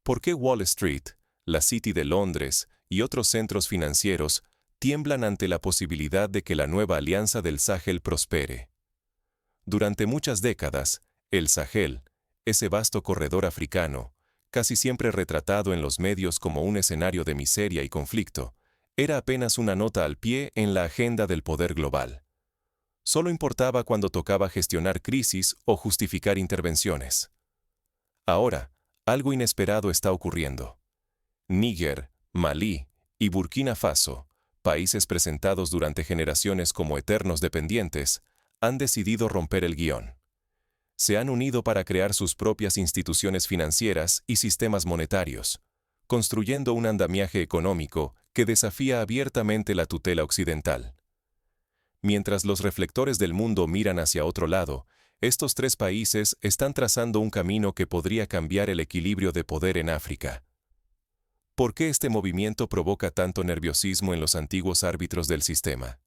¿Por qué Wall Street, la City de Londres y otros centros financieros tiemblan ante la posibilidad de que la nueva alianza del Sahel prospere? Durante muchas décadas, el Sahel, ese vasto corredor africano, casi siempre retratado en los medios como un escenario de miseria y conflicto, era apenas una nota al pie en la agenda del poder global. Solo importaba cuando tocaba gestionar crisis o justificar intervenciones. Ahora, algo inesperado está ocurriendo. Níger, Malí y Burkina Faso, países presentados durante generaciones como eternos dependientes, han decidido romper el guión. Se han unido para crear sus propias instituciones financieras y sistemas monetarios, construyendo un andamiaje económico que desafía abiertamente la tutela occidental. Mientras los reflectores del mundo miran hacia otro lado, estos tres países están trazando un camino que podría cambiar el equilibrio de poder en África. ¿Por qué este movimiento provoca tanto nerviosismo en los antiguos árbitros del sistema?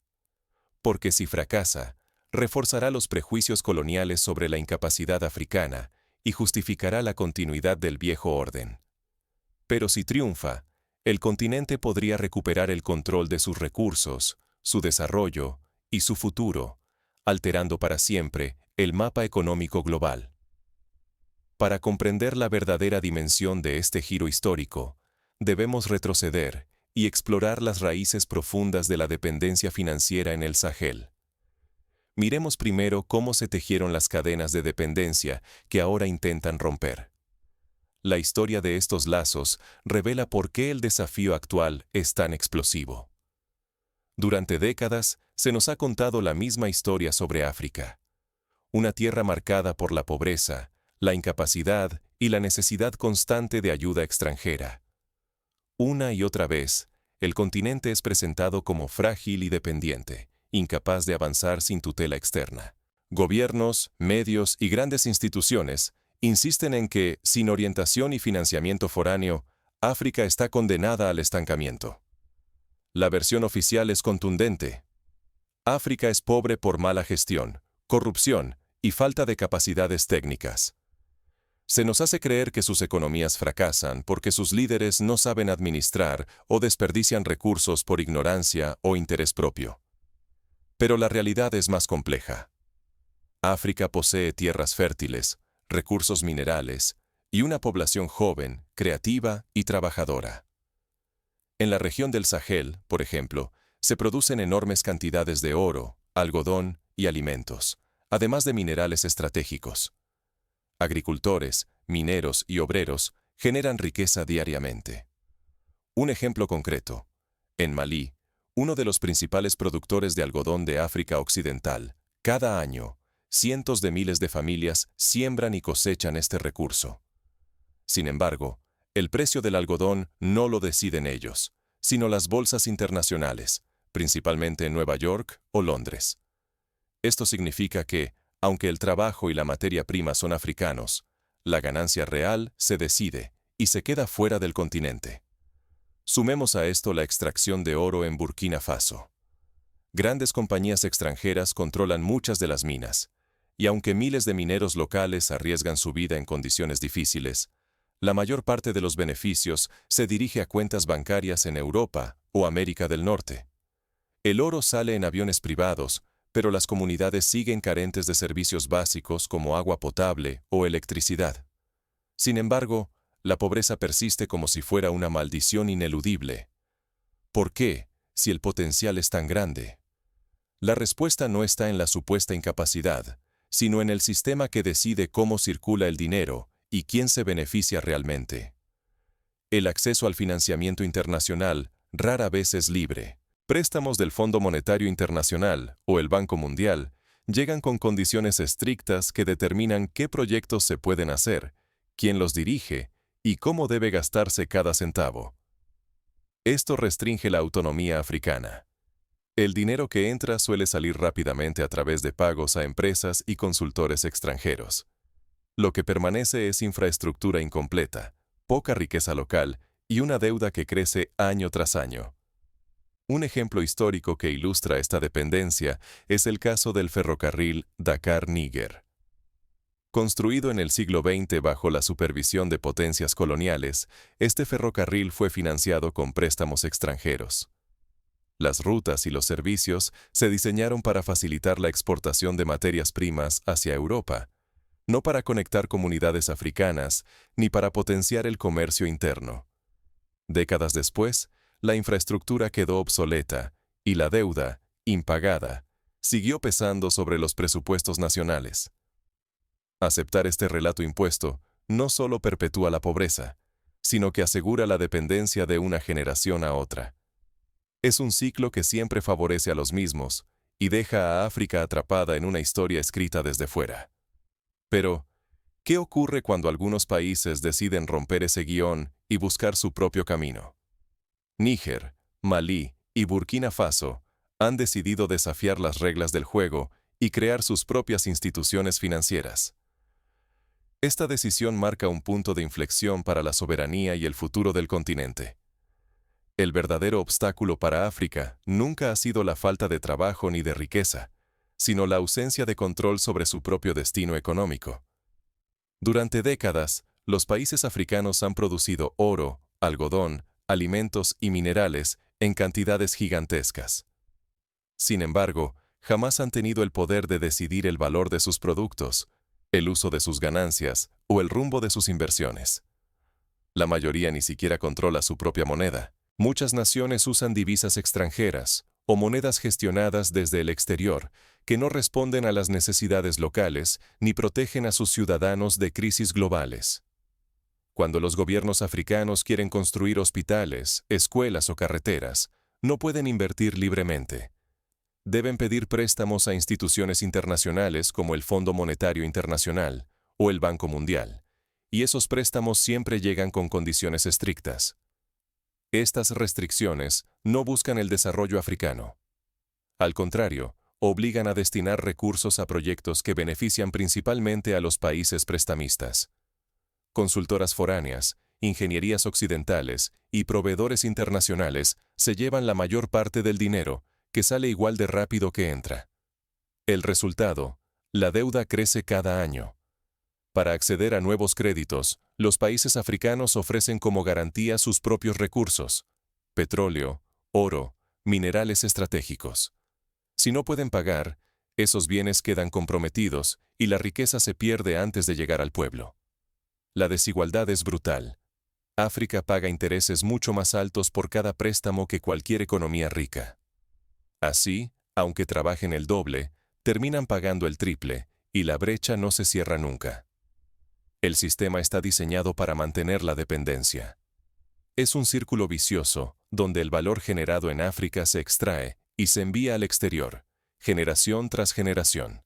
Porque si fracasa, reforzará los prejuicios coloniales sobre la incapacidad africana y justificará la continuidad del viejo orden. Pero si triunfa, el continente podría recuperar el control de sus recursos, su desarrollo y su futuro, alterando para siempre el mapa económico global. Para comprender la verdadera dimensión de este giro histórico, debemos retroceder y explorar las raíces profundas de la dependencia financiera en el Sahel. Miremos primero cómo se tejieron las cadenas de dependencia que ahora intentan romper. La historia de estos lazos revela por qué el desafío actual es tan explosivo. Durante décadas se nos ha contado la misma historia sobre África. Una tierra marcada por la pobreza, la incapacidad y la necesidad constante de ayuda extranjera. Una y otra vez, el continente es presentado como frágil y dependiente, incapaz de avanzar sin tutela externa. Gobiernos, medios y grandes instituciones insisten en que, sin orientación y financiamiento foráneo, África está condenada al estancamiento. La versión oficial es contundente. África es pobre por mala gestión, corrupción y falta de capacidades técnicas. Se nos hace creer que sus economías fracasan porque sus líderes no saben administrar o desperdician recursos por ignorancia o interés propio. Pero la realidad es más compleja. África posee tierras fértiles, recursos minerales y una población joven, creativa y trabajadora. En la región del Sahel, por ejemplo, se producen enormes cantidades de oro, algodón y alimentos, además de minerales estratégicos. Agricultores, mineros y obreros generan riqueza diariamente. Un ejemplo concreto. En Malí, uno de los principales productores de algodón de África Occidental, cada año, cientos de miles de familias siembran y cosechan este recurso. Sin embargo, el precio del algodón no lo deciden ellos, sino las bolsas internacionales, principalmente en Nueva York o Londres. Esto significa que, aunque el trabajo y la materia prima son africanos, la ganancia real se decide y se queda fuera del continente. Sumemos a esto la extracción de oro en Burkina Faso. Grandes compañías extranjeras controlan muchas de las minas, y aunque miles de mineros locales arriesgan su vida en condiciones difíciles, la mayor parte de los beneficios se dirige a cuentas bancarias en Europa o América del Norte. El oro sale en aviones privados, pero las comunidades siguen carentes de servicios básicos como agua potable o electricidad. Sin embargo, la pobreza persiste como si fuera una maldición ineludible. ¿Por qué, si el potencial es tan grande? La respuesta no está en la supuesta incapacidad, sino en el sistema que decide cómo circula el dinero y quién se beneficia realmente. El acceso al financiamiento internacional rara vez es libre. Préstamos del Fondo Monetario Internacional o el Banco Mundial llegan con condiciones estrictas que determinan qué proyectos se pueden hacer, quién los dirige y cómo debe gastarse cada centavo. Esto restringe la autonomía africana. El dinero que entra suele salir rápidamente a través de pagos a empresas y consultores extranjeros. Lo que permanece es infraestructura incompleta, poca riqueza local y una deuda que crece año tras año. Un ejemplo histórico que ilustra esta dependencia es el caso del ferrocarril Dakar-Níger. Construido en el siglo XX bajo la supervisión de potencias coloniales, este ferrocarril fue financiado con préstamos extranjeros. Las rutas y los servicios se diseñaron para facilitar la exportación de materias primas hacia Europa, no para conectar comunidades africanas ni para potenciar el comercio interno. Décadas después, la infraestructura quedó obsoleta y la deuda, impagada, siguió pesando sobre los presupuestos nacionales. Aceptar este relato impuesto no solo perpetúa la pobreza, sino que asegura la dependencia de una generación a otra. Es un ciclo que siempre favorece a los mismos y deja a África atrapada en una historia escrita desde fuera. Pero, ¿qué ocurre cuando algunos países deciden romper ese guión y buscar su propio camino? Níger, Malí y Burkina Faso han decidido desafiar las reglas del juego y crear sus propias instituciones financieras. Esta decisión marca un punto de inflexión para la soberanía y el futuro del continente. El verdadero obstáculo para África nunca ha sido la falta de trabajo ni de riqueza, sino la ausencia de control sobre su propio destino económico. Durante décadas, los países africanos han producido oro, algodón, alimentos y minerales en cantidades gigantescas. Sin embargo, jamás han tenido el poder de decidir el valor de sus productos, el uso de sus ganancias o el rumbo de sus inversiones. La mayoría ni siquiera controla su propia moneda. Muchas naciones usan divisas extranjeras o monedas gestionadas desde el exterior que no responden a las necesidades locales ni protegen a sus ciudadanos de crisis globales. Cuando los gobiernos africanos quieren construir hospitales, escuelas o carreteras, no pueden invertir libremente. Deben pedir préstamos a instituciones internacionales como el Fondo Monetario Internacional o el Banco Mundial, y esos préstamos siempre llegan con condiciones estrictas. Estas restricciones no buscan el desarrollo africano. Al contrario, obligan a destinar recursos a proyectos que benefician principalmente a los países prestamistas. Consultoras foráneas, ingenierías occidentales y proveedores internacionales se llevan la mayor parte del dinero, que sale igual de rápido que entra. El resultado, la deuda crece cada año. Para acceder a nuevos créditos, los países africanos ofrecen como garantía sus propios recursos: petróleo, oro, minerales estratégicos. Si no pueden pagar, esos bienes quedan comprometidos y la riqueza se pierde antes de llegar al pueblo. La desigualdad es brutal. África paga intereses mucho más altos por cada préstamo que cualquier economía rica. Así, aunque trabajen el doble, terminan pagando el triple, y la brecha no se cierra nunca. El sistema está diseñado para mantener la dependencia. Es un círculo vicioso, donde el valor generado en África se extrae y se envía al exterior, generación tras generación.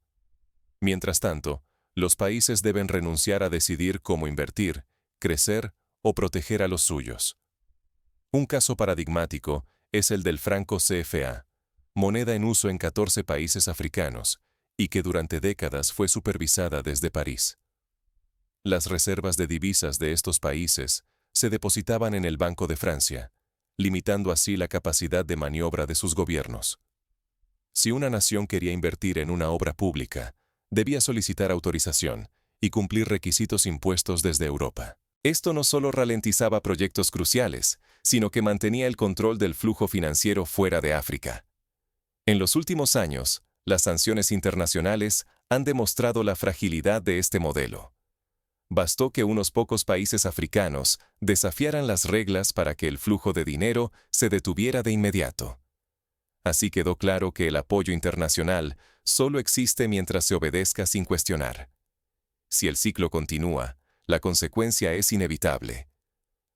Mientras tanto, los países deben renunciar a decidir cómo invertir, crecer o proteger a los suyos. Un caso paradigmático es el del franco CFA, moneda en uso en 14 países africanos, y que durante décadas fue supervisada desde París. Las reservas de divisas de estos países se depositaban en el Banco de Francia, limitando así la capacidad de maniobra de sus gobiernos. Si una nación quería invertir en una obra pública, debía solicitar autorización y cumplir requisitos impuestos desde Europa. Esto no solo ralentizaba proyectos cruciales, sino que mantenía el control del flujo financiero fuera de África. En los últimos años, las sanciones internacionales han demostrado la fragilidad de este modelo. Bastó que unos pocos países africanos desafiaran las reglas para que el flujo de dinero se detuviera de inmediato. Así quedó claro que el apoyo internacional solo existe mientras se obedezca sin cuestionar. Si el ciclo continúa, la consecuencia es inevitable: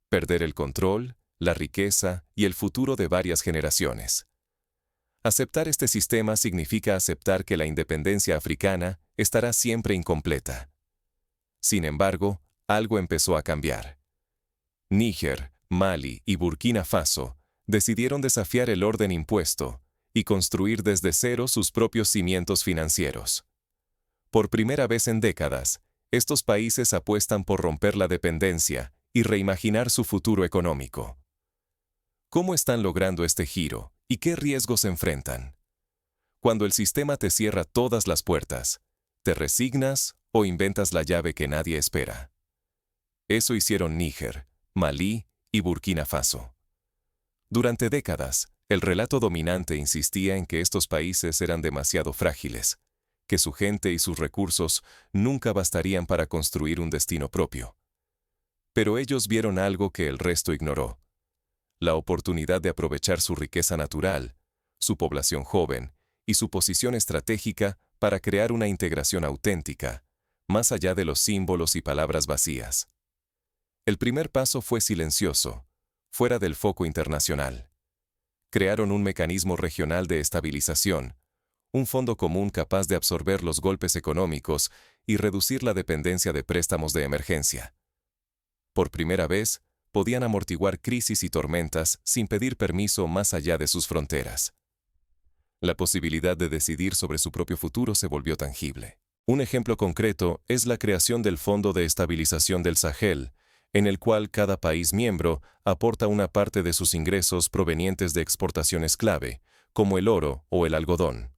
perder el control, la riqueza y el futuro de varias generaciones. Aceptar este sistema significa aceptar que la independencia africana estará siempre incompleta. Sin embargo, algo empezó a cambiar. Níger, Mali y Burkina Faso decidieron desafiar el orden impuesto y construir desde cero sus propios cimientos financieros. Por primera vez en décadas, estos países apuestan por romper la dependencia y reimaginar su futuro económico. ¿Cómo están logrando este giro y qué riesgos enfrentan? Cuando el sistema te cierra todas las puertas, ¿te resignas o inventas la llave que nadie espera. Eso hicieron Níger, Malí y Burkina Faso. Durante décadas, el relato dominante insistía en que estos países eran demasiado frágiles, que su gente y sus recursos nunca bastarían para construir un destino propio. Pero ellos vieron algo que el resto ignoró: la oportunidad de aprovechar su riqueza natural, su población joven y su posición estratégica para crear una integración auténtica, más allá de los símbolos y palabras vacías. El primer paso fue silencioso, fuera del foco internacional. Crearon un mecanismo regional de estabilización, un fondo común capaz de absorber los golpes económicos y reducir la dependencia de préstamos de emergencia. Por primera vez, podían amortiguar crisis y tormentas sin pedir permiso más allá de sus fronteras. La posibilidad de decidir sobre su propio futuro se volvió tangible. Un ejemplo concreto es la creación del Fondo de Estabilización del Sahel, en el cual cada país miembro aporta una parte de sus ingresos provenientes de exportaciones clave, como el oro o el algodón.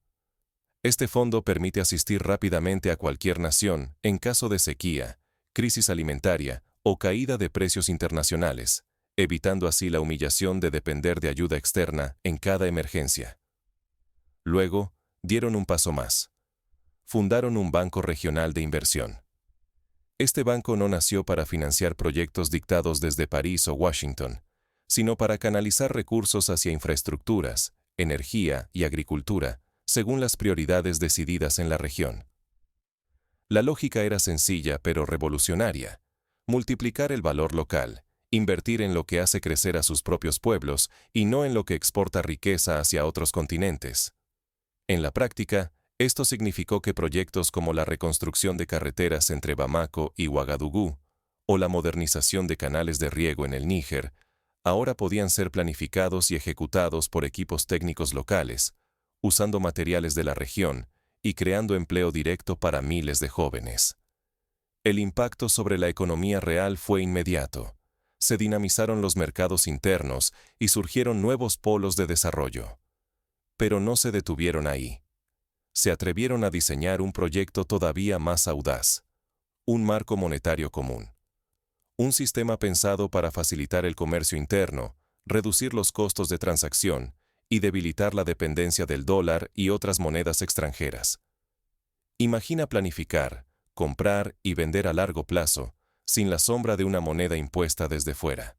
Este fondo permite asistir rápidamente a cualquier nación en caso de sequía, crisis alimentaria o caída de precios internacionales, evitando así la humillación de depender de ayuda externa en cada emergencia. Luego, dieron un paso más. Fundaron un banco regional de inversión. Este banco no nació para financiar proyectos dictados desde París o Washington, sino para canalizar recursos hacia infraestructuras, energía y agricultura, según las prioridades decididas en la región. La lógica era sencilla pero revolucionaria: multiplicar el valor local, invertir en lo que hace crecer a sus propios pueblos y no en lo que exporta riqueza hacia otros continentes. En la práctica, esto significó que proyectos como la reconstrucción de carreteras entre Bamako y Ouagadougou, o la modernización de canales de riego en el Níger, ahora podían ser planificados y ejecutados por equipos técnicos locales, usando materiales de la región y creando empleo directo para miles de jóvenes. El impacto sobre la economía real fue inmediato. Se dinamizaron los mercados internos y surgieron nuevos polos de desarrollo. Pero no se detuvieron ahí. Se atrevieron a diseñar un proyecto todavía más audaz: un marco monetario común. Un sistema pensado para facilitar el comercio interno, reducir los costos de transacción y debilitar la dependencia del dólar y otras monedas extranjeras. Imagina planificar, comprar y vender a largo plazo, sin la sombra de una moneda impuesta desde fuera.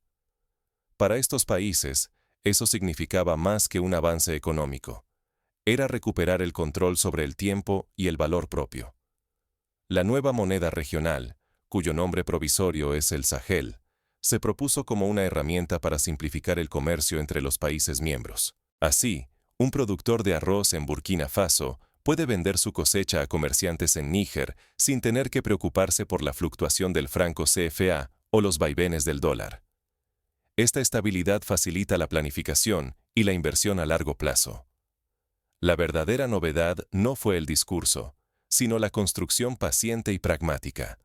Para estos países, eso significaba más que un avance económico. Era recuperar el control sobre el tiempo y el valor propio. La nueva moneda regional, cuyo nombre provisorio es el Sahel, se propuso como una herramienta para simplificar el comercio entre los países miembros. Así, un productor de arroz en Burkina Faso puede vender su cosecha a comerciantes en Níger sin tener que preocuparse por la fluctuación del franco CFA o los vaivenes del dólar. Esta estabilidad facilita la planificación y la inversión a largo plazo. La verdadera novedad no fue el discurso, sino la construcción paciente y pragmática.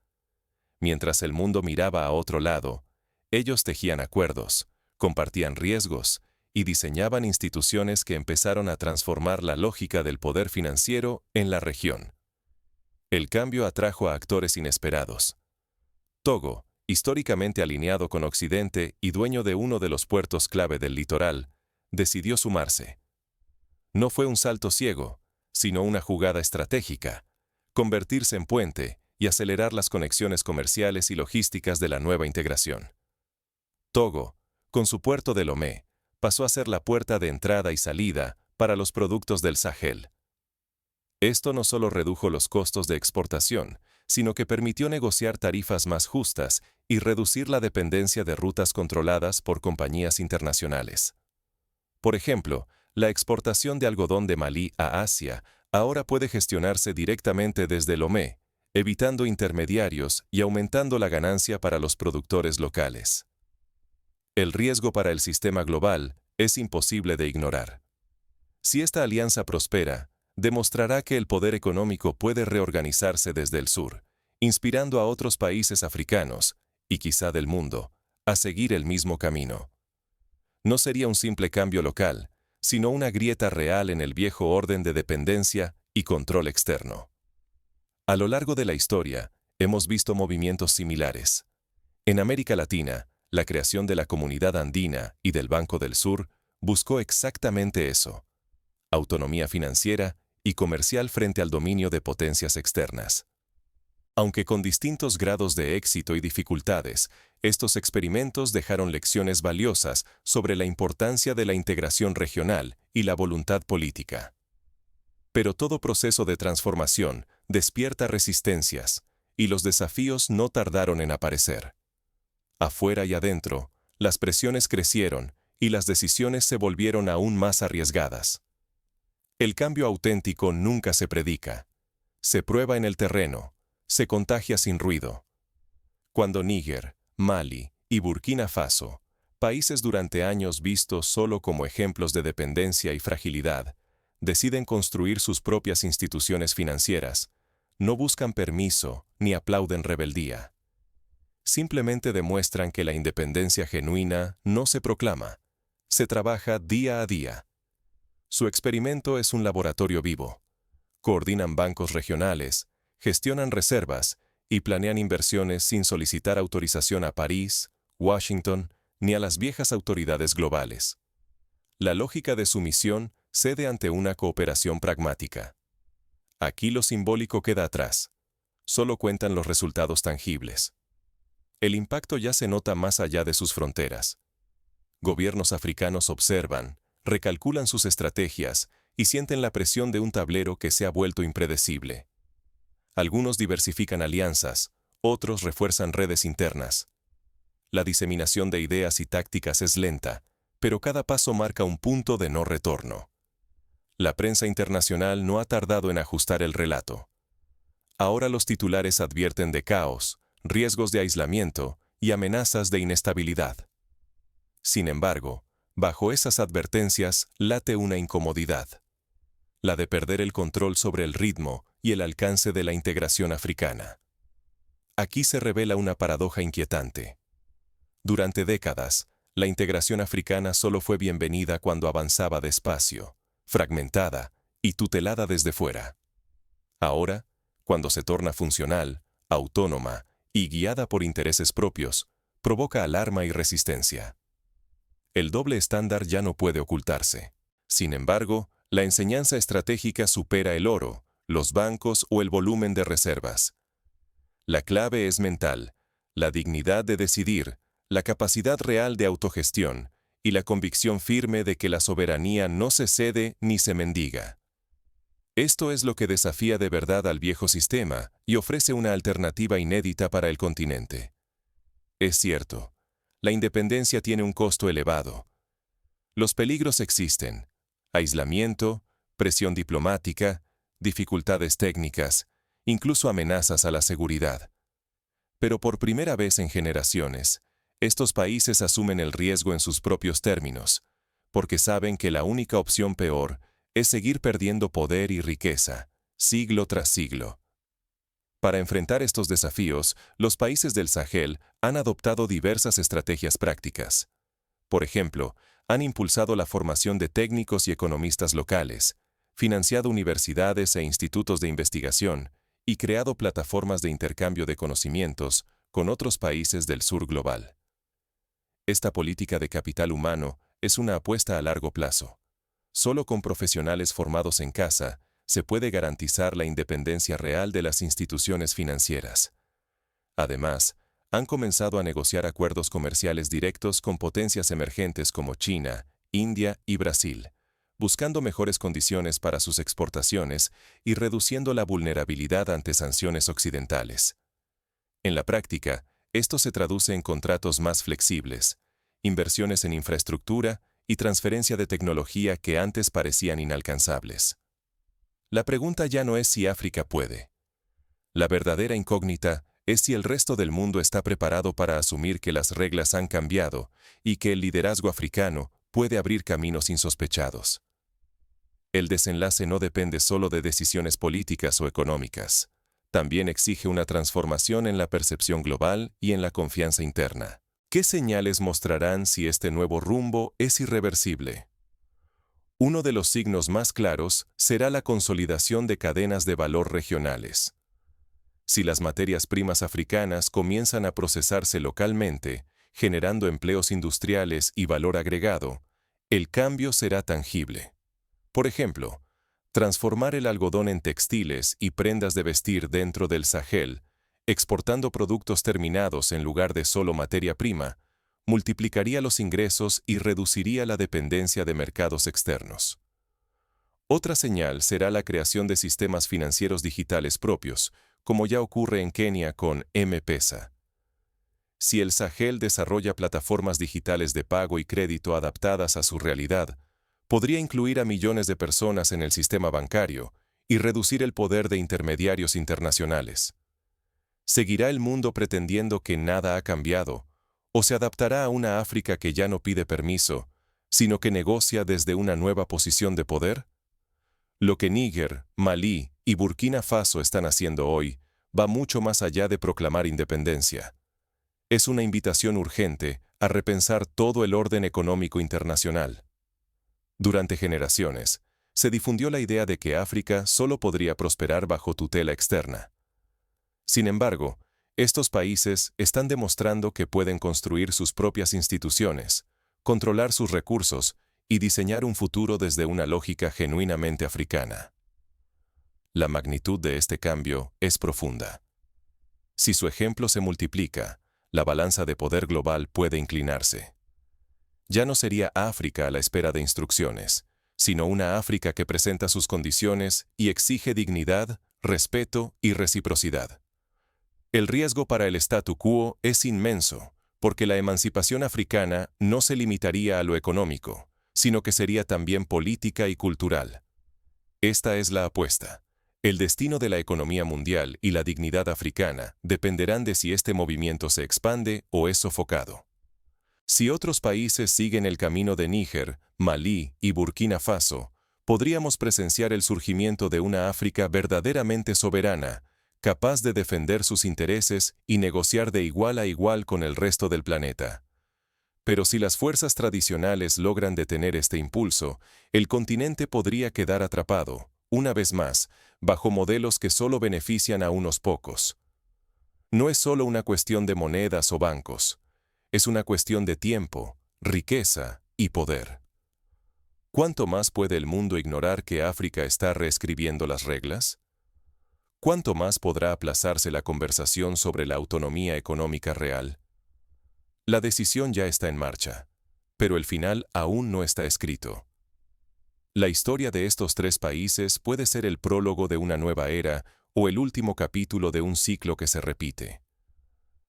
Mientras el mundo miraba a otro lado, ellos tejían acuerdos, compartían riesgos y diseñaban instituciones que empezaron a transformar la lógica del poder financiero en la región. El cambio atrajo a actores inesperados. Togo, históricamente alineado con Occidente y dueño de uno de los puertos clave del litoral, decidió sumarse. No fue un salto ciego, sino una jugada estratégica: convertirse en puente y acelerar las conexiones comerciales y logísticas de la nueva integración. Togo, con su puerto de Lomé, pasó a ser la puerta de entrada y salida para los productos del Sahel. Esto no solo redujo los costos de exportación, sino que permitió negociar tarifas más justas y reducir la dependencia de rutas controladas por compañías internacionales. Por ejemplo, la exportación de algodón de Malí a Asia ahora puede gestionarse directamente desde Lomé, evitando intermediarios y aumentando la ganancia para los productores locales. El riesgo para el sistema global es imposible de ignorar. Si esta alianza prospera, demostrará que el poder económico puede reorganizarse desde el sur, inspirando a otros países africanos, y quizá del mundo, a seguir el mismo camino. No sería un simple cambio local, sino una grieta real en el viejo orden de dependencia y control externo. A lo largo de la historia, hemos visto movimientos similares. En América Latina, la creación de la Comunidad Andina y del Banco del Sur buscó exactamente eso: autonomía financiera y comercial frente al dominio de potencias externas. Aunque con distintos grados de éxito y dificultades, estos experimentos dejaron lecciones valiosas sobre la importancia de la integración regional y la voluntad política. Pero todo proceso de transformación despierta resistencias, y los desafíos no tardaron en aparecer. Afuera y adentro, las presiones crecieron y las decisiones se volvieron aún más arriesgadas. El cambio auténtico nunca se predica. Se prueba en el terreno, se contagia sin ruido. Cuando Níger, Mali y Burkina Faso, países durante años vistos solo como ejemplos de dependencia y fragilidad, deciden construir sus propias instituciones financieras, no buscan permiso ni aplauden rebeldía. Simplemente demuestran que la independencia genuina no se proclama, se trabaja día a día. Su experimento es un laboratorio vivo. Coordinan bancos regionales, gestionan reservas y planean inversiones sin solicitar autorización a París, Washington ni a las viejas autoridades globales. La lógica de su misión cede ante una cooperación pragmática. Aquí lo simbólico queda atrás. Solo cuentan los resultados tangibles. El impacto ya se nota más allá de sus fronteras. Gobiernos africanos observan, recalculan sus estrategias y sienten la presión de un tablero que se ha vuelto impredecible. Algunos diversifican alianzas, otros refuerzan redes internas. La diseminación de ideas y tácticas es lenta, pero cada paso marca un punto de no retorno. La prensa internacional no ha tardado en ajustar el relato. Ahora los titulares advierten de caos, riesgos de aislamiento y amenazas de inestabilidad. Sin embargo, bajo esas advertencias late una incomodidad: la de perder el control sobre el ritmo y el alcance de la integración africana. Aquí se revela una paradoja inquietante. Durante décadas, la integración africana solo fue bienvenida cuando avanzaba despacio, fragmentada y tutelada desde fuera. Ahora, cuando se torna funcional, autónoma y guiada por intereses propios, provoca alarma y resistencia. El doble estándar ya no puede ocultarse. Sin embargo, la enseñanza estratégica supera el oro, los bancos o el volumen de reservas. La clave es mental: la dignidad de decidir, la capacidad real de autogestión y la convicción firme de que la soberanía no se cede ni se mendiga. Esto es lo que desafía de verdad al viejo sistema y ofrece una alternativa inédita para el continente. Es cierto, la independencia tiene un costo elevado. Los peligros existen: aislamiento, presión diplomática, dificultades técnicas, incluso amenazas a la seguridad. Pero por primera vez en generaciones, estos países asumen el riesgo en sus propios términos, porque saben que la única opción peor es seguir perdiendo poder y riqueza, siglo tras siglo. Para enfrentar estos desafíos, los países del Sahel han adoptado diversas estrategias prácticas. Por ejemplo, han impulsado la formación de técnicos y economistas locales, financiado universidades e institutos de investigación y creado plataformas de intercambio de conocimientos con otros países del sur global. Esta política de capital humano es una apuesta a largo plazo. Solo con profesionales formados en casa se puede garantizar la independencia real de las instituciones financieras. Además, han comenzado a negociar acuerdos comerciales directos con potencias emergentes como China, India y Brasil, buscando mejores condiciones para sus exportaciones y reduciendo la vulnerabilidad ante sanciones occidentales. En la práctica, esto se traduce en contratos más flexibles, inversiones en infraestructura y transferencia de tecnología que antes parecían inalcanzables. La pregunta ya no es si África puede. La verdadera incógnita es si el resto del mundo está preparado para asumir que las reglas han cambiado y que el liderazgo africano puede abrir caminos insospechados. El desenlace no depende solo de decisiones políticas o económicas. También exige una transformación en la percepción global y en la confianza interna. ¿Qué señales mostrarán si este nuevo rumbo es irreversible? Uno de los signos más claros será la consolidación de cadenas de valor regionales. Si las materias primas africanas comienzan a procesarse localmente, generando empleos industriales y valor agregado, el cambio será tangible. Por ejemplo, transformar el algodón en textiles y prendas de vestir dentro del Sahel, exportando productos terminados en lugar de solo materia prima, multiplicaría los ingresos y reduciría la dependencia de mercados externos. Otra señal será la creación de sistemas financieros digitales propios, como ya ocurre en Kenia con M-Pesa. Si el Sahel desarrolla plataformas digitales de pago y crédito adaptadas a su realidad, podría incluir a millones de personas en el sistema bancario y reducir el poder de intermediarios internacionales. ¿Seguirá el mundo pretendiendo que nada ha cambiado, o se adaptará a una África que ya no pide permiso, sino que negocia desde una nueva posición de poder? Lo que Níger, Malí y Burkina Faso están haciendo hoy va mucho más allá de proclamar independencia. Es una invitación urgente a repensar todo el orden económico internacional. Durante generaciones, se difundió la idea de que África solo podría prosperar bajo tutela externa. Sin embargo, estos países están demostrando que pueden construir sus propias instituciones, controlar sus recursos y diseñar un futuro desde una lógica genuinamente africana. La magnitud de este cambio es profunda. Si su ejemplo se multiplica, la balanza de poder global puede inclinarse. Ya no sería África a la espera de instrucciones, sino una África que presenta sus condiciones y exige dignidad, respeto y reciprocidad. El riesgo para el statu quo es inmenso, porque la emancipación africana no se limitaría a lo económico, sino que sería también política y cultural. Esta es la apuesta. El destino de la economía mundial y la dignidad africana dependerán de si este movimiento se expande o es sofocado. Si otros países siguen el camino de Níger, Malí y Burkina Faso, podríamos presenciar el surgimiento de una África verdaderamente soberana, capaz de defender sus intereses y negociar de igual a igual con el resto del planeta. Pero si las fuerzas tradicionales logran detener este impulso, el continente podría quedar atrapado, una vez más, bajo modelos que solo benefician a unos pocos. No es solo una cuestión de monedas o bancos, es una cuestión de tiempo, riqueza y poder. ¿Cuánto más puede el mundo ignorar que África está reescribiendo las reglas? ¿Cuánto más podrá aplazarse la conversación sobre la autonomía económica real? La decisión ya está en marcha, pero el final aún no está escrito. La historia de estos tres países puede ser el prólogo de una nueva era o el último capítulo de un ciclo que se repite.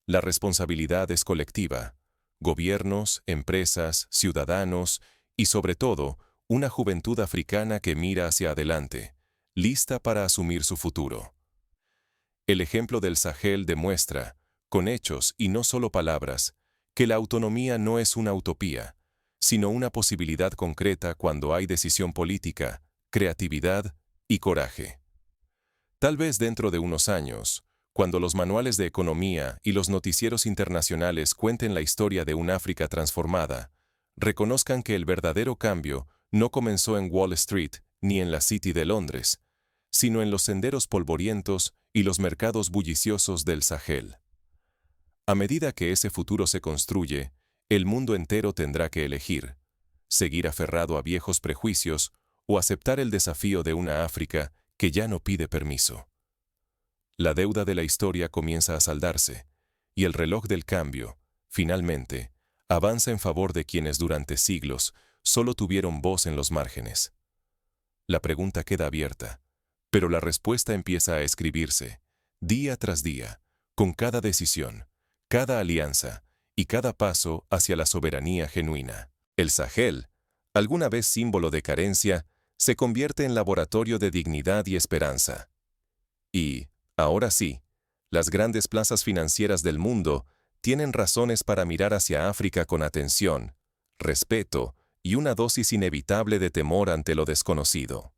La responsabilidad es colectiva: gobiernos, empresas, ciudadanos y, sobre todo, una juventud africana que mira hacia adelante, lista para asumir su futuro. El ejemplo del Sahel demuestra, con hechos y no solo palabras, que la autonomía no es una utopía, sino una posibilidad concreta cuando hay decisión política, creatividad y coraje. Tal vez dentro de unos años, cuando los manuales de economía y los noticieros internacionales cuenten la historia de un África transformada, reconozcan que el verdadero cambio no comenzó en Wall Street ni en la City de Londres, sino en los senderos polvorientos y los mercados bulliciosos del Sahel. A medida que ese futuro se construye, el mundo entero tendrá que elegir: seguir aferrado a viejos prejuicios o aceptar el desafío de una África que ya no pide permiso. La deuda de la historia comienza a saldarse, y el reloj del cambio, finalmente, avanza en favor de quienes durante siglos solo tuvieron voz en los márgenes. La pregunta queda abierta, pero la respuesta empieza a escribirse, día tras día, con cada decisión, cada alianza y cada paso hacia la soberanía genuina. El Sahel, alguna vez símbolo de carencia, se convierte en laboratorio de dignidad y esperanza. Y, ahora sí, las grandes plazas financieras del mundo tienen razones para mirar hacia África con atención, respeto y una dosis inevitable de temor ante lo desconocido.